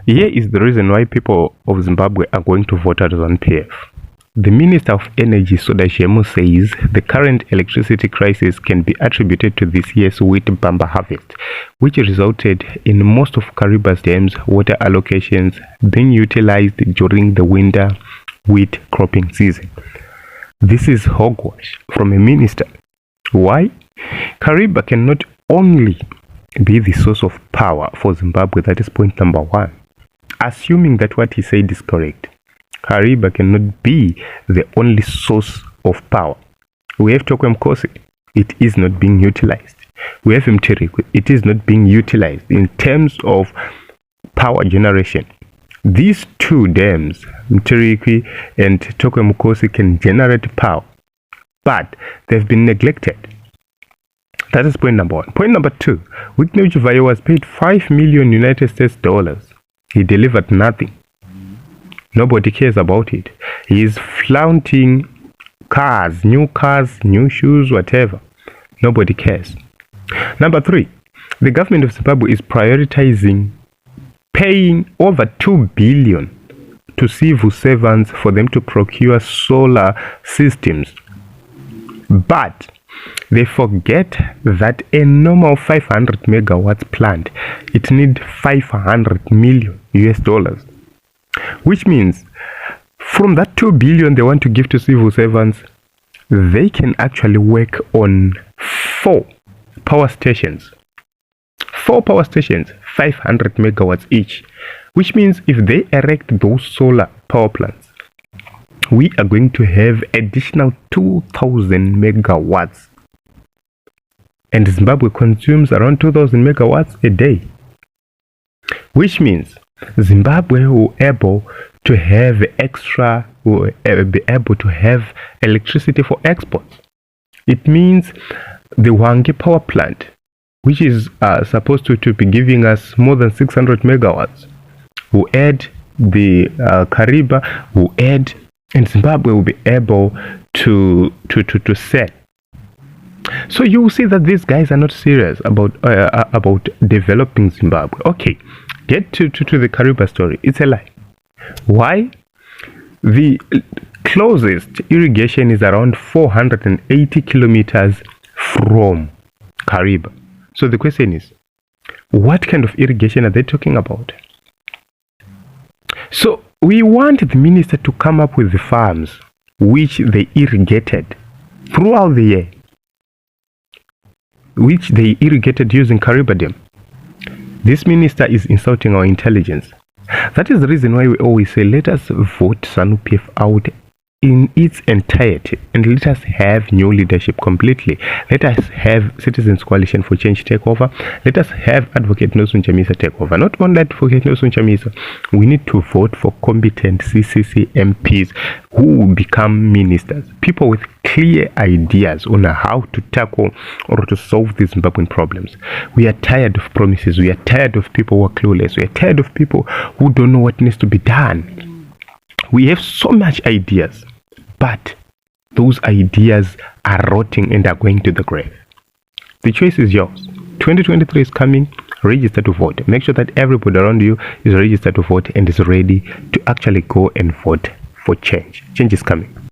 Here is the reason why people of Zimbabwe are going to vote at ZANU-PF. The Minister of Energy, Chamisa, says the current electricity crisis can be attributed to this year's wheat bumper harvest, which resulted in most of Kariba's dams water allocations being utilized during the winter wheat cropping season. This is hogwash from a minister. Why? Kariba can not only be the source of power for Zimbabwe, that is point number one. Assuming that what he said is correct, Kariba cannot be the only source of power. We have Tokwemkosi, it is not being utilized. We have Mtirikwi, it is not being utilized in terms of power generation. These two dams, Mtirikwi and Tokwemkosi, can generate power, but they've been neglected. That is point number one. Point number two, Mnangagwa was paid $5 million United States dollars. He delivered nothing. Nobody cares about it. He is flaunting cars, new shoes, whatever. Nobody cares. Number three, the government of Zimbabwe is prioritizing paying over $2 billion to civil servants for them to procure solar systems. But they forget that a normal 500 megawatts plant, it needs 500 million US dollars. Which means from that 2 billion they want to give to civil servants, they can actually work on 4 power stations. 4 power stations, 500 megawatts each. Which means if they erect those solar power plants, we are going to have additional 2,000 megawatts. And Zimbabwe consumes around 2,000 megawatts a day. Which means Zimbabwe will be able to have electricity for exports. It means the Hwange power plant, which is supposed to be giving us more than 600 megawatts, will add the Kariba, will add, and Zimbabwe will be able to sell. So you will see that these guys are not serious about developing Zimbabwe. Okay, get to the Kariba story. It's a lie. Why? The closest irrigation is around 480 kilometers from Kariba. So the question is, what kind of irrigation are they talking about? So we want the minister to come up with the farms which they irrigated throughout the year, which they irrigated using Kariba Dam. This minister is insulting our intelligence. That is the reason why we always say, let us vote ZANU-PF out in its entirety, and let us have new leadership completely. Let us have Citizens Coalition for Change takeover. Let us have Advocate Nelson Chamisa takeover. Not only Advocate Nelson Chamisa, we need to vote for competent CCC MPs who will become ministers. People with clear ideas on how to tackle or to solve these Zimbabwean problems. We are tired of promises. We are tired of people who are clueless. We are tired of people who don't know what needs to be done. We have so much ideas, but those ideas are rotting and are going to the grave. The choice is yours. 2023 is coming. Register to vote. Make sure that everybody around you is registered to vote and is ready to actually go and vote for change. Change is coming.